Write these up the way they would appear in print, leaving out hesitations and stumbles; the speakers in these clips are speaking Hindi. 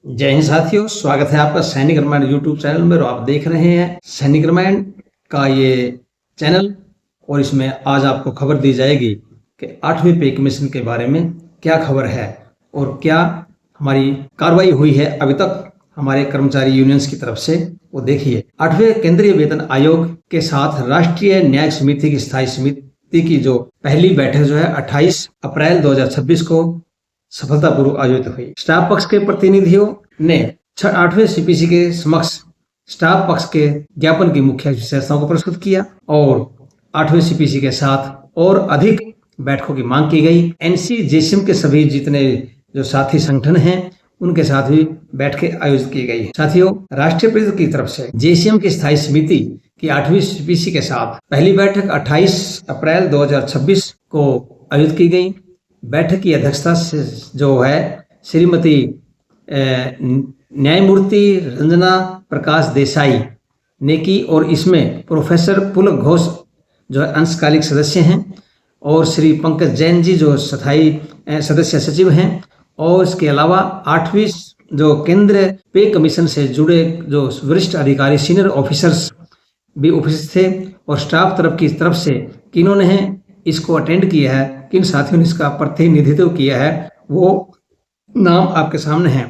जय हिंद साथियों, स्वागत है आपका सैनिक रामायण यूट्यूब चैनल में। और आप देख रहे हैं सैनिक रामायण का ये चैनल। और इसमें आज आपको खबर दी जाएगी कि 8वें पे कमीशन के बारे में क्या खबर है और क्या हमारी कार्रवाई हुई है अभी तक हमारे कर्मचारी यूनियंस की तरफ से, वो देखिए। 8वें केंद्रीय वेतन आयोग के साथ राष्ट्रीय न्यायिक समिति की स्थायी समिति की जो पहली बैठक जो है 28 अप्रैल 2026 को सफलतापूर्वक आयोजित हुई। स्टाफ पक्ष के प्रतिनिधियों ने 8वें सीपीसी के समक्ष स्टाफ पक्ष के ज्ञापन की मुख्य विशेषताओं को प्रस्तुत किया और 8वें सीपीसी के साथ और अधिक बैठकों की मांग की गई। एनसी जेसीएम के सभी जितने जो साथी संगठन हैं उनके साथ भी बैठकें आयोजित की गई। साथियों, राष्ट्रीय परिषद की तरफ से जेसीएम की स्थायी समिति की 8वीं सीपीसी के साथ पहली बैठक 28 अप्रैल 2026 को आयोजित की गई। बैठक की अध्यक्षता से जो है श्रीमती न्यायमूर्ति रंजना प्रकाश देसाई ने की और इसमें प्रोफेसर पुलक घोष जो है अंशकालिक सदस्य हैं और श्री पंकज जैन जी जो स्थायी सदस्य सचिव हैं। और इसके अलावा 8वीं जो केंद्र पे कमीशन से जुड़े जो वरिष्ठ अधिकारी सीनियर ऑफिसर्स भी उपस्थित थे और स्टाफ की तरफ से किन्होंने इसको अटेंड किया है, किन साथियों ने इसका प्रतिनिधित्व किया है, वो नाम आपके सामने हैं।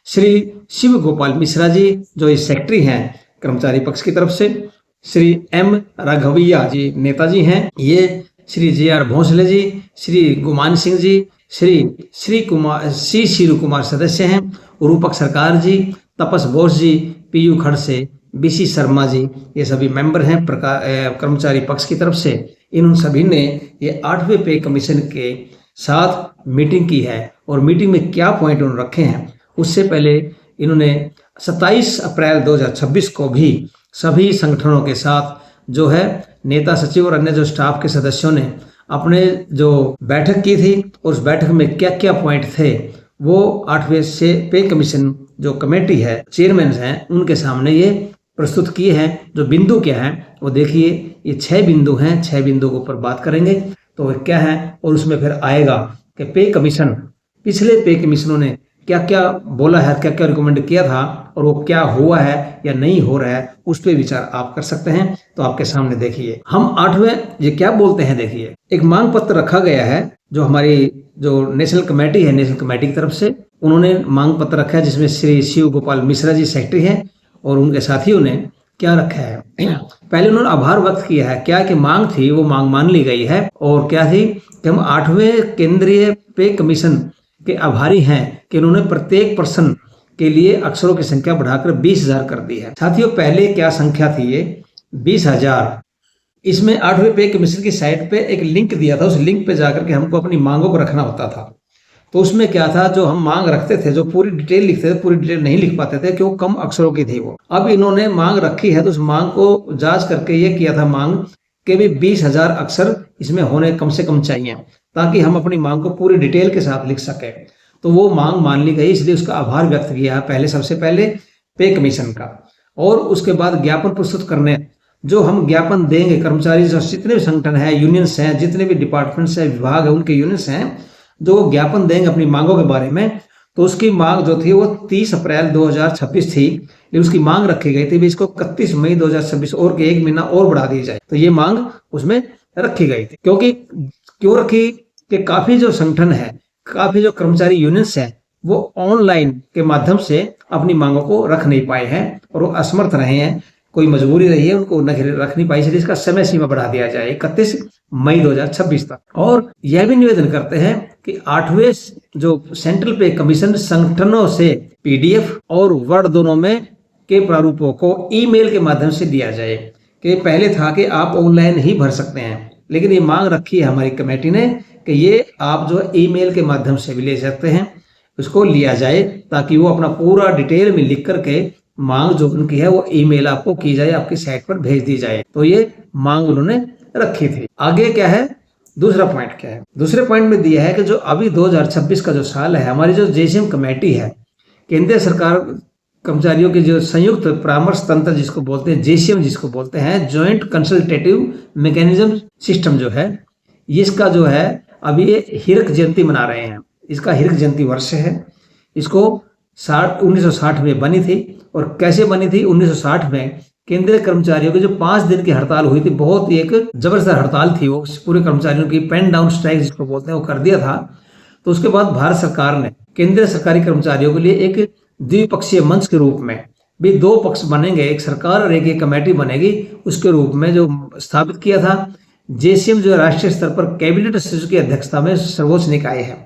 श्री शिव गोपाल मिश्रा जी जो इस सेक्रेटरी हैं कर्मचारी पक्ष की तरफ से, श्री एम राघवैया जी नेताजी हैं, ये श्री जे.आर. भोसले जी, श्री गुमान सिंह जी, श्री शिरू कुमार सदस्य हैं, रूपक सरकार जी, तपस बोस जी, पीयू खड़से, बीसी शर्मा जी, ये सभी मेंबर हैं कर्मचारी पक्ष की तरफ से। इन सभी ने ये 8वें पे कमीशन के साथ मीटिंग की है और मीटिंग में क्या पॉइंट उन्होंने रखे हैं उससे पहले इन्होंने 27 अप्रैल 2026 को भी सभी संगठनों के साथ जो है नेता सचिव और अन्य जो स्टाफ के सदस्यों ने अपने जो बैठक की थी और उस बैठक में क्या क्या पॉइंट थे वो 8वें से पे कमीशन जो कमेटी है चेयरमैन हैं उनके सामने ये प्रस्तुत किए हैं। जो बिंदु क्या है वो देखिए, ये 6 बिंदु हैं। 6 बिंदु के ऊपर बात करेंगे तो वे क्या है और उसमें फिर आएगा कि पे कमीशन पिछले पे कमीशनों ने क्या क्या बोला है, क्या क्या रिकमेंड किया था और वो क्या हुआ है या नहीं हो रहा है, उस पर विचार आप कर सकते हैं। तो आपके सामने देखिए हम 8वें ये क्या बोलते हैं। देखिए, एक मांग पत्र रखा गया है जो हमारी जो नेशनल कमेटी है, नेशनल कमेटी की तरफ से उन्होंने मांग पत्र रखा है जिसमें श्री शिव गोपाल मिश्रा जी सेक्रेटरी हैं और उनके साथियों ने क्या रखा है। पहले उन्होंने आभार व्यक्त किया है, क्या कि मांग थी वो मांग मान ली गई है और क्या थी कि हम 8वें केंद्रीय पे कमीशन के आभारी हैं कि उन्होंने प्रत्येक पर्सन के लिए अक्षरों की संख्या बढ़ाकर 20,000 कर दी है। साथियों, पहले क्या संख्या थी ये 20,000। इसमें 8वें पे कमीशन की साइट पे एक लिंक दिया था, उस लिंक पे जाकर के हमको अपनी मांगों को रखना होता था। तो उसमें क्या था, जो हम मांग रखते थे, जो पूरी डिटेल लिखते थे, पूरी डिटेल नहीं लिख पाते थे क्योंकि कम अक्षरों की थी वो। अब इन्होंने मांग रखी है तो उस मांग को जांच करके ये किया था मांग के भी 20,000 अक्षर इसमें होने कम से कम चाहिए ताकि हम अपनी मांग को पूरी डिटेल के साथ लिख सके। तो वो मांग मान ली गई, इसलिए उसका आभार व्यक्त किया पहले सबसे पहले पे कमीशन का। और उसके बाद ज्ञापन प्रस्तुत करने, जो हम ज्ञापन देंगे कर्मचारी जितने भी संगठन है, यूनियंस हैं, जितने भी डिपार्टमेंट्स है, विभाग है, उनके यूनियंस हैं जो ज्ञापन देंगे अपनी मांगों के बारे में। तो उसकी मांग जो थी वो 30 अप्रैल 2026 थी, लेकिन उसकी मांग रखी गई थी भी इसको 31 मई 2026 और के 1 महीना और बढ़ा दी जाए। तो ये मांग उसमें रखी गई थी। क्योंकि क्यों रखी कि काफी जो संगठन है, काफी जो कर्मचारी यूनियंस है वो ऑनलाइन के माध्यम से अपनी मांगों को रख नहीं पाए हैं और वो असमर्थ रहे हैं, कोई मजबूरी रही है उनको रख नहीं पाई, इसलिए इसका समय सीमा बढ़ा दिया जाए 31 मई 2026 तक। और यह भी निवेदन करते हैं कि 8वें जो सेंट्रल पे कमीशन संगठनों से पीडीएफ और वर्ड दोनों में के प्रारूपों को ईमेल के माध्यम से दिया जाए। कि पहले था कि आप ऑनलाइन ही भर सकते हैं, लेकिन ये मांग रखी है हमारी कमेटी ने कि ये आप जो ईमेल के माध्यम से भी ले सकते हैं, उसको लिया जाए ताकि वो अपना पूरा डिटेल में लिख करके मांग जो उनकी है वो ईमेल आपको की जाए, आपकी साइट पर भेज दी जाए। तो ये मांग उन्होंने रखी थी। आगे क्या है, दूसरा पॉइंट क्या है। दूसरे पॉइंट में दिया है कि जो अभी 2026 का जो साल है, हमारी जो जेसीएम कमेटी है, केंद्रीय सरकार कर्मचारियों के जो संयुक्त परामर्श तंत्र जिसको बोलते हैं, जेसीएम जिसको बोलते हैं, ज्वाइंट कंसल्टेटिव मैकेनिज्म सिस्टम जो है, इसका जो है अभी ये हीरक जयंती मना रहे हैं। इसका हीरक जयंती वर्ष है। इसको 1960 में बनी थी। और कैसे बनी थी? 1960 में केंद्रीय कर्मचारियों की जो 5 दिन की हड़ताल हुई थी, बहुत ही एक जबरदस्त हड़ताल थी वो, पूरे कर्मचारियों की पेन डाउन स्ट्राइक जिसको बोलते हैं वो कर दिया था। तो उसके बाद भारत सरकार ने केंद्रीय सरकारी कर्मचारियों के लिए एक द्विपक्षीय मंच के रूप में भी 2 पक्ष बनेंगे, एक सरकार और एक कमेटी बनेगी, उसके रूप में जो स्थापित किया था। जेसीएम जो राष्ट्रीय स्तर पर कैबिनेट सचिव की अध्यक्षता में सर्वोच्च निकाय है।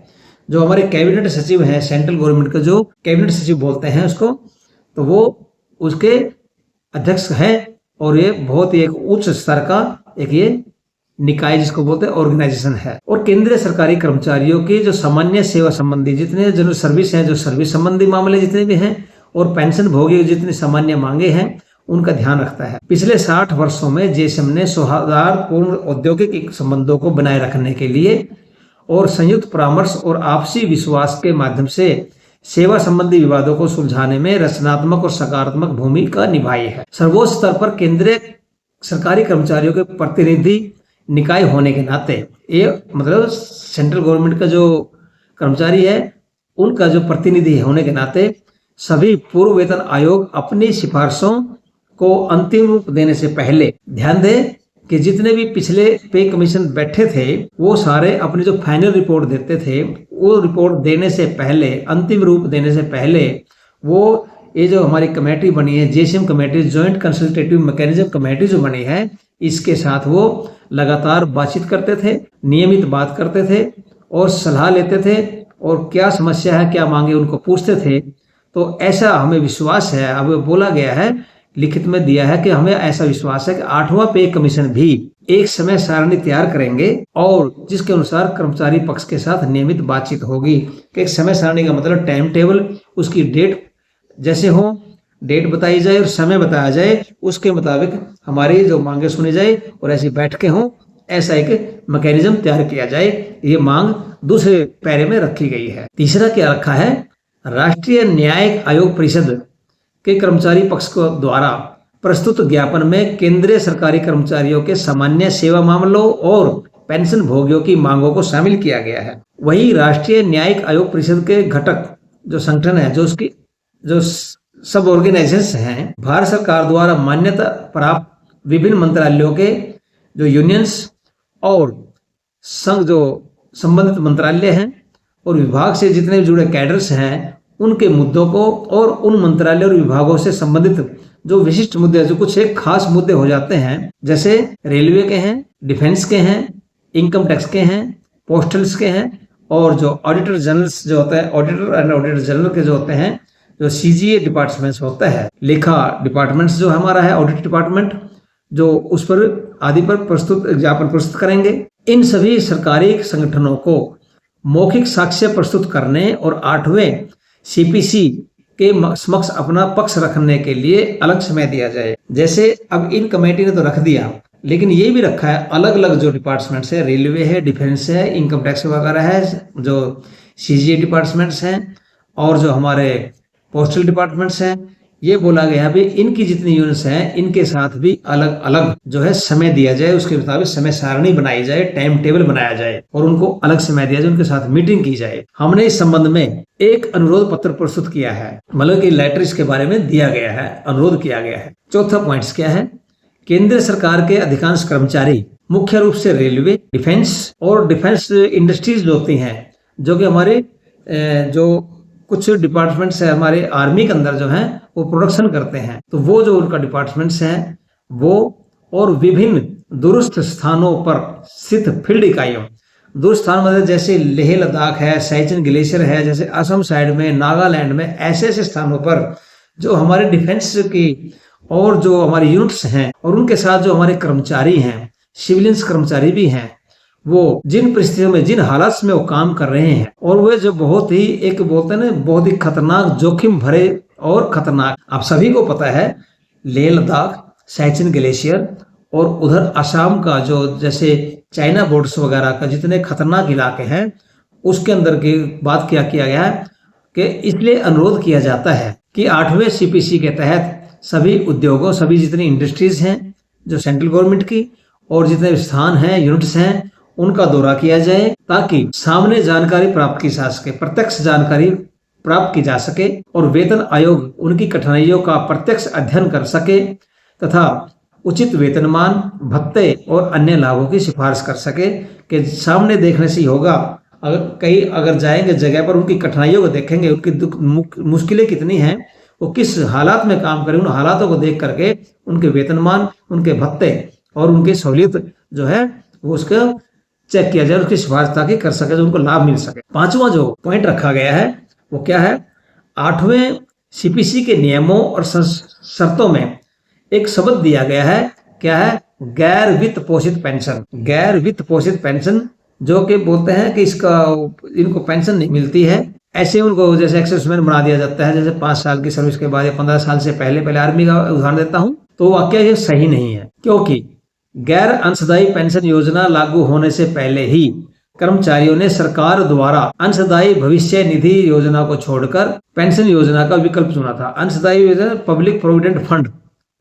जो हमारे कैबिनेट सचिव हैं, सेंट्रल गवर्नमेंट का जो कैबिनेट सचिव बोलते हैं उसको, तो वो उसके अध्यक्ष है। और ये बहुत ही एक उच्च स्तर का एक ये निकाय जिसको बोलते हैं ऑर्गेनाइजेशन है। और केंद्रीय सरकारी कर्मचारियों की जो सामान्य सेवा संबंधी जितने जो सर्विस हैं, जो सर्विस संबंधी मामले जितने भी हैं, और पेंशन भोगी जितनी सामान्य मांगे हैं, उनका ध्यान रखता है। पिछले 60 वर्षों में जेसीएम ने सौहार्दपूर्ण औद्योगिक संबंधों को बनाए रखने के लिए और संयुक्त परामर्श और आपसी विश्वास के माध्यम से सेवा संबंधी विवादों को सुलझाने में रचनात्मक और सकारात्मक भूमिका निभाई है। सर्वोच्च स्तर पर केंद्रीय सरकारी कर्मचारियों के प्रतिनिधि निकाय होने के नाते, ये मतलब सेंट्रल गवर्नमेंट का जो कर्मचारी है उनका जो प्रतिनिधि होने के नाते, सभी पूर्व वेतन आयोग अपनी सिफारिशों को अंतिम रूप देने से पहले ध्यान दें कि जितने भी पिछले पे कमीशन बैठे थे वो सारे अपनी जो फाइनल रिपोर्ट देते थे, वो रिपोर्ट देने से पहले, अंतिम रूप देने से पहले, वो ये जो हमारी कमेटी बनी है, JCM committee, joint consultative mechanism committee जो बनी है, इसके साथ वो लगातार बातचीत करते थे, नियमित बात करते थे और सलाह लेते थे, और क्या समस्या है, क्या मांगे, उनको पूछते थे। तो ऐसा हमें विश्वास है, अब बोला गया है, लिखित में दिया है कि हमें ऐसा विश्वास है कि 8वां पे कमीशन भी एक समय सारणी तैयार करेंगे और जिसके अनुसार कर्मचारी पक्ष के साथ नियमित बातचीत होगी। कि एक समय सारणी का मतलब टाइम टेबल, उसकी डेट जैसे हो, डेट बताई जाए और समय बताया जाए, उसके मुताबिक हमारी जो मांगे सुनी जाए और ऐसी बैठकें हों, ऐसा एक मैकेनिज्म तैयार किया जाए। ये मांग दूसरे पैरे में रखी गई है। तीसरा क्या रखा है? राष्ट्रीय न्यायिक आयोग परिषद के कर्मचारी पक्ष को द्वारा प्रस्तुत ज्ञापन में केंद्रीय सरकारी कर्मचारियों के सामान्य सेवा मामलों और पेंशन भोगियों की मांगों को शामिल किया गया है। वही राष्ट्रीय न्यायिक आयोग परिषद के घटक जो संगठन है, जो उसकी जो सब ऑर्गेनाइजेशन हैं, भारत सरकार द्वारा मान्यता प्राप्त विभिन्न मंत्रालयों के जो यूनियंस और संघ जो संबंधित मंत्रालय हैं और विभाग से जितने भी जुड़े कैडर्स हैं, उनके मुद्दों को और उन मंत्रालय और विभागों से संबंधित जो विशिष्ट मुद्दे, जो कुछ एक खास मुद्दे हो जाते हैं, जैसे रेलवे के हैं, डिफेंस के हैं, इनकम टैक्स के हैं, पोस्टल्स के हैं, और जो ऑडिटर जनरल्स जो होता है, ऑडिटर एंड ऑडिटर जनरल के जो होते हैं, जो सीजीए डिपार्टमेंट्स होता है, लेखा डिपार्टमेंट्स जो हमारा है, ऑडिट डिपार्टमेंट, जो उस पर आदि पर प्रस्तुत ज्ञापन प्रस्तुत करेंगे। इन सभी सरकारी संगठनों को मौखिक साक्ष्य प्रस्तुत करने और 8वें सीपीसी के समक्ष अपना पक्ष रखने के लिए अलग समय दिया जाए। जैसे अब इन कमेटी ने तो रख दिया, लेकिन ये भी रखा है अलग अलग जो डिपार्टमेंट्स है, रेलवे है, डिफेंस है, इनकम टैक्स वगैरह है, जो सीजीए डिपार्टमेंट्स हैं और जो हमारे पोस्टल डिपार्टमेंट्स हैं, ये बोला गया है भी इनकी जितनी यूनिट्स हैं, इनके साथ भी अलग अलग जो है समय दिया जाए, उसके मुताबिक समय सारणी बनाई जाए, टाइम टेबल बनाया जाए और उनको अलग समय दिया जाए, उनके साथ मीटिंग की जाए। हमने इस संबंध में एक अनुरोध पत्र प्रस्तुत किया है, मतलब कि लेटर इसके बारे में दिया गया है, अनुरोध किया गया है। चौथा पॉइंट क्या है? केंद्र सरकार के अधिकांश कर्मचारी मुख्य रूप से रेलवे, डिफेंस और डिफेंस इंडस्ट्रीज जो होती हैं, जो कि हमारे जो कुछ डिपार्टमेंट्स है हमारे आर्मी के अंदर जो हैं वो प्रोडक्शन करते हैं, तो वो जो उनका डिपार्टमेंट्स हैं वो, और विभिन्न दूरस्थ स्थानों पर स्थित फील्ड इकाइयों, दूरस्थ स्थान मतलब जैसे लेह लद्दाख है, साइचन ग्लेशियर है, जैसे असम साइड में, नागालैंड में, ऐसे ऐसे स्थानों पर जो हमारे डिफेंस की और जो हमारी यूनिट्स हैं और उनके साथ जो हमारे कर्मचारी हैं, सिविलियंस कर्मचारी भी हैं, वो जिन परिस्थितियों में, जिन हालात में वो काम कर रहे हैं, और वे जो बहुत ही एक बोलते हैं ना, बहुत ही खतरनाक, जोखिम भरे और खतरनाक, आप सभी को पता है, लेह लद्दाख, साइचन ग्लेशियर और उधर असम का जो जैसे चाइना बॉर्डर्स वगैरह का जितने खतरनाक इलाके हैं, उसके अंदर की बात क्या किया गया है कि इसलिए अनुरोध किया जाता है कि 8वें सीपीसी के तहत सभी उद्योगों, सभी जितनी इंडस्ट्रीज हैं जो सेंट्रल गवर्नमेंट की और जितने स्थान हैं, यूनिट्स हैं, उनका दौरा किया जाए, ताकि सामने जानकारी प्राप्त की जा सके, प्रत्यक्ष जानकारी प्राप्त की जा सके और वेतन आयोग उनकी कठिनाइयों का प्रत्यक्ष अध्ययन कर सके तथा उचित वेतनमान, भत्ते और अन्य लाभों की सिफारिश कर सके। कि सामने देखने से ही होगा, अगर जाएंगे जगह पर उनकी कठिनाइयों को देखेंगे, उनकी दुख मुश्किलें कितनी हैं, वो किस हालात में काम करें, उन हालातों को देख करके उनके वेतनमान, उनके भत्ते और उनकी सहूलियत जो है वो उसका चेक किया जाए, उसकी सिफारिश ताकि कर सके, जो उनको लाभ मिल सके। पांचवा जो पॉइंट रखा गया है वो क्या है, 8वें सीपीसी के नियमों और शर्तों में एक शब्द दिया गया है, क्या है, गैर वित्त पोषित पेंशन। गैर वित्त पोषित पेंशन जो कि बोलते हैं कि इनको पेंशन नहीं मिलती है, ऐसे उनको जैसे एक्सेसमैन बना दिया जाता है, जैसे 5 साल की सर्विस के बाद या 15 साल से पहले आर्मी का उदाहरण देता हूं, तो वाकया ये सही नहीं है। क्योंकि गैर अंशदायी पेंशन योजना लागू होने से पहले ही कर्मचारियों ने सरकार द्वारा अंशदायी भविष्य निधि योजना को छोड़कर पेंशन योजना का विकल्प चुना था। अंशदायी योजना पब्लिक प्रोविडेंट फंड,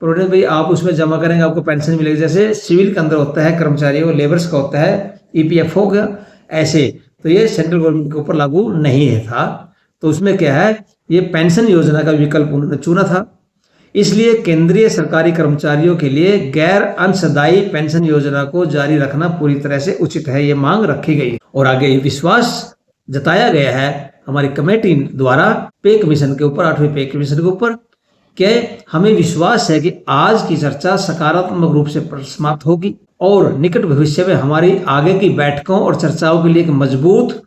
प्रोविडेंट भाई आप उसमें जमा करेंगे आपको पेंशन मिलेगी, जैसे सिविल के अंदर होता है कर्मचारियों लेबर्स का होता है ईपीएफओ का, ऐसे तो ये सेंट्रल गवर्नमेंट के ऊपर लागू नहीं है था। तो उसमें क्या है, ये पेंशन योजना का विकल्प उन्होंने चुना था। इसलिए केंद्रीय सरकारी कर्मचारियों के लिए गैर अंशदायी पेंशन योजना को जारी रखना पूरी तरह से उचित है, ये मांग रखी गई। और आगे विश्वास जताया गया है हमारी कमेटी द्वारा पे कमीशन के ऊपर, 8वें पे कमीशन के ऊपर, कि हमें विश्वास है कि आज की चर्चा सकारात्मक रूप से समाप्त होगी और निकट भविष्य में हमारी आगे की बैठकों और चर्चाओं के लिए एक मजबूत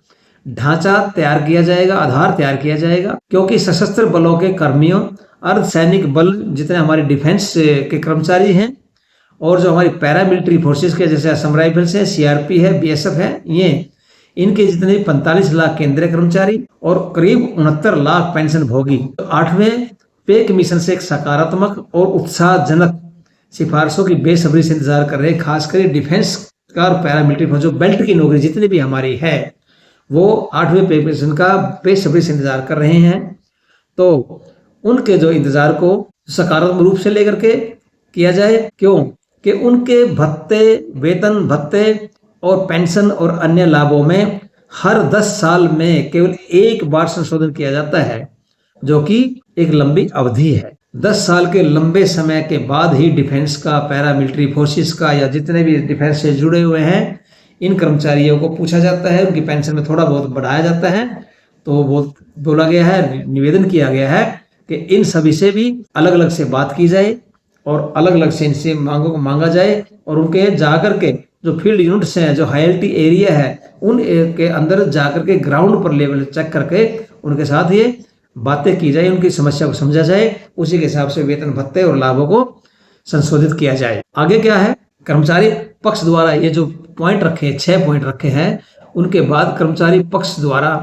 ढांचा तैयार किया जाएगा, आधार तैयार किया जाएगा। क्योंकि सशस्त्र बलों के कर्मियों, अर्धसैनिक बल जितने हमारे डिफेंस के कर्मचारी हैं और जो हमारी पैरामिलिट्री फोर्सेस के जैसे असम राइफल्स है, सीआरपी है, बीएसएफ है, ये इनके जितने 45 लाख केंद्रीय कर्मचारी और करीब 69 लाख पेंशन भोगी। तो 8वें पे कमीशन से एक सकारात्मक और उत्साहजनक सिफारिशों की बेसब्री से इंतजार कर रहे हैं। खासकर डिफेंस का और पैरामिलिट्री फोर्स जो बेल्ट की नौकरी जितनी भी हमारी है वो 8वें पे कमीशन का बेसब्री से इंतजार कर रहे हैं। तो उनके जो इंतजार को सकारात्मक रूप से लेकर के किया जाए। क्यों कि उनके भत्ते, वेतन भत्ते और पेंशन और अन्य लाभों में हर 10 साल में केवल एक बार संशोधन किया जाता है, जो कि एक लंबी अवधि है। 10 साल के लंबे समय के बाद ही डिफेंस का, पैरामिलिट्री फोर्सेस का या जितने भी डिफेंस से जुड़े हुए हैं इन कर्मचारियों को पूछा जाता है, उनकी पेंशन में थोड़ा बहुत बढ़ाया जाता है। तो बोला गया है, निवेदन किया गया है कि इन सभी से भी अलग अलग से बात की जाए और अलग अलग से इनसे मांगों को मांगा जाए और उनके जाकर के जो फील्ड यूनिट्स हैं, जो हाईएलटी एरिया है, उन के अंदर जाकर के ग्राउंड पर लेवल चेक करके उनके साथ ये बातें की जाए, उनकी समस्या को समझा जाए, उसी के हिसाब से वेतन भत्ते और लाभों को संशोधित किया जाए। आगे क्या है, कर्मचारी पक्ष द्वारा ये जो पॉइंट रखे, 6 पॉइंट रखे हैं, उनके बाद कर्मचारी पक्ष द्वारा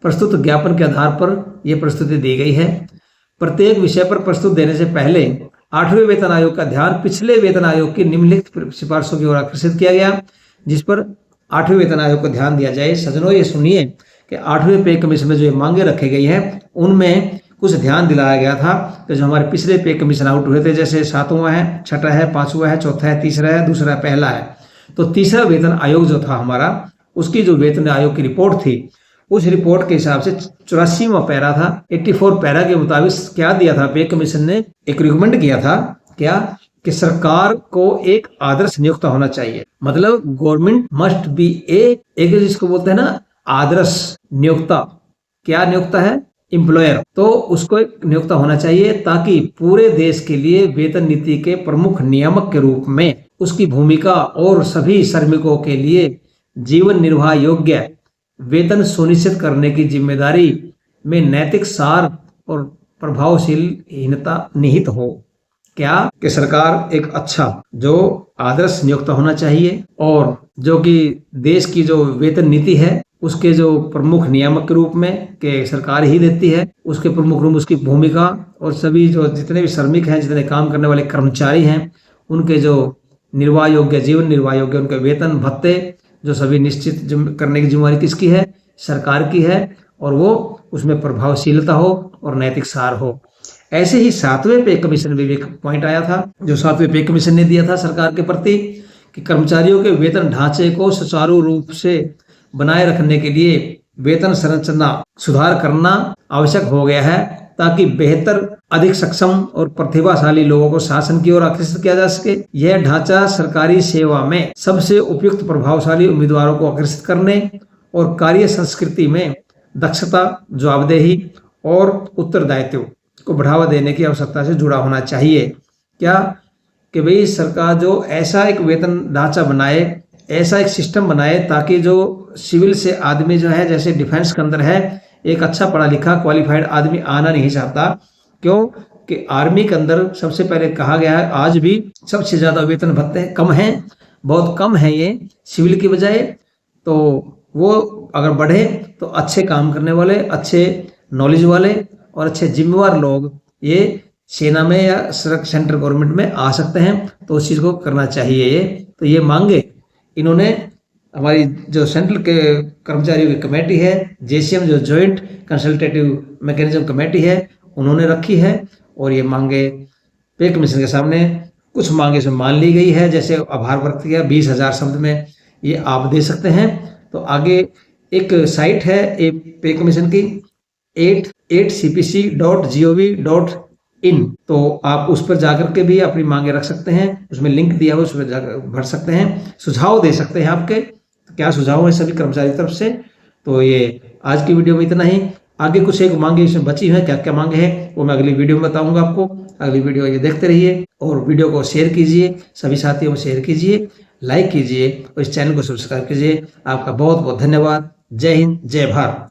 प्रस्तुत ज्ञापन के आधार पर यह प्रस्तुति दी गई है। प्रत्येक विषय पर प्रस्तुत देने से पहले 8वें वेतन आयोग का ध्यान पिछले वेतन आयोग की निम्नलिखित सिफारिशों की ओर आकर्षित किया गया, जिस पर 8वें वेतन आयोग को ध्यान दिया जाए। सज्जनों ये सुनिए कि 8वें पे कमीशन में जो मांगे रखे गई हैं उनमें कुछ ध्यान दिलाया गया था कि जो हमारे पिछले पे कमीशन आउट हुए थे, जैसे 7वां है, 6ठा है, 5वां है, 4था है, 3रा है, 2रा, पहला है। तो 3रा वेतन आयोग जो था हमारा, उसकी जो वेतन आयोग की रिपोर्ट थी, उस रिपोर्ट के हिसाब से 84वां पैरा था। 84 पैरा के मुताबिक क्या दिया था, पे कमीशन ने एक रिकमेंड किया था, क्या कि सरकार को एक आदर्श नियोक्ता होना चाहिए। मतलब गवर्नमेंट मस्ट बी एक जिसको बोलते हैं ना आदर्श नियोक्ता। क्या नियोक्ता है, एम्प्लॉयर। तो उसको एक नियोक्ता होना चाहिए ताकि पूरे देश के लिए वेतन नीति के प्रमुख नियामक के रूप में उसकी भूमिका और सभी श्रमिकों के लिए जीवन निर्वाह योग्य वेतन सुनिश्चित करने की जिम्मेदारी में नैतिक सार और प्रभावशीलता निहित हो। क्या कि सरकार एक अच्छा जो आदर्श नियोक्ता होना चाहिए और जो कि देश की जो वेतन नीति है उसके जो प्रमुख नियामक के रूप में कि सरकार ही देती है, उसके प्रमुख रूप उसकी भूमिका और सभी जो जितने भी श्रमिक हैं, जितने काम करने वाले कर्मचारी हैं, उनके जो निर्वाह योग्य, जीवन निर्वाह योग्य उनके वेतन भत्ते जो सभी निश्चित करने की जिम्मेदारी किसकी है, सरकार की है, और वो उसमें प्रभावशीलता हो और नैतिक सार हो। ऐसे ही 7वें पे कमीशन में भी एक पॉइंट आया था जो 7वें पे कमीशन ने दिया था सरकार के प्रति कि कर्मचारियों के वेतन ढांचे को सुचारू रूप से बनाए रखने के लिए वेतन संरचना सुधार करना आवश्यक हो गया है ताकि बेहतर, अधिक सक्षम और प्रतिभाशाली लोगों को शासन की ओर आकर्षित किया जा सके। यह ढांचा सरकारी सेवा में सबसे उपयुक्त प्रभावशाली उम्मीदवारों को आकर्षित करने और कार्य संस्कृति में दक्षता, जवाबदेही और उत्तरदायित्व को बढ़ावा देने की आवश्यकता से जुड़ा होना चाहिए। क्या कि भाई सरकार जो ऐसा एक वेतन ढांचा बनाए, ऐसा एक सिस्टम बनाए ताकि जो सिविल से आदमी जो है, जैसे डिफेंस के अंदर है, एक अच्छा पढ़ा लिखा क्वालिफाइड आदमी आना नहीं चाहता। क्यों कि आर्मी के अंदर सबसे पहले कहा गया है, आज भी सबसे ज्यादा वेतन भत्ते कम हैं, बहुत कम है ये सिविल की बजाय। तो वो अगर बढ़े तो अच्छे काम करने वाले, अच्छे नॉलेज वाले और अच्छे जिम्मेवार लोग ये सेना में या सेंट्रल गवर्नमेंट में आ सकते हैं। तो उस चीज को करना चाहिए। ये तो ये मांगे इन्होंने हमारी जो सेंट्रल के कर्मचारियों की कमेटी है, जेसीएम जो जॉइंट कंसल्टेटिव मैकेनिज्म कमेटी है, उन्होंने रखी है। और ये मांगे पे कमीशन के सामने कुछ मांगे से मान ली गई है, जैसे आभार व्यक्त किया 20,000 शब्द में ये आप दे सकते हैं। तो आगे एक साइट है पे कमीशन की 8cpc.gov.in, तो आप उस पर जाकर के भी अपनी मांगे रख सकते हैं। उसमें लिंक दिया हुआ, उस पर जाकर भर सकते हैं, सुझाव दे सकते हैं आपके क्या सुझाव है सभी कर्मचारी तरफ से। तो ये आज की वीडियो में इतना ही। आगे कुछ एक मांगे इसमें बची है, क्या क्या मांगे हैं वो मैं अगली वीडियो में बताऊंगा आपको। अगली वीडियो ये देखते रहिए और वीडियो को शेयर कीजिए, सभी साथियों को शेयर कीजिए, लाइक कीजिए और इस चैनल को सब्सक्राइब कीजिए। आपका बहुत बहुत धन्यवाद। जय हिंद, जय भारत।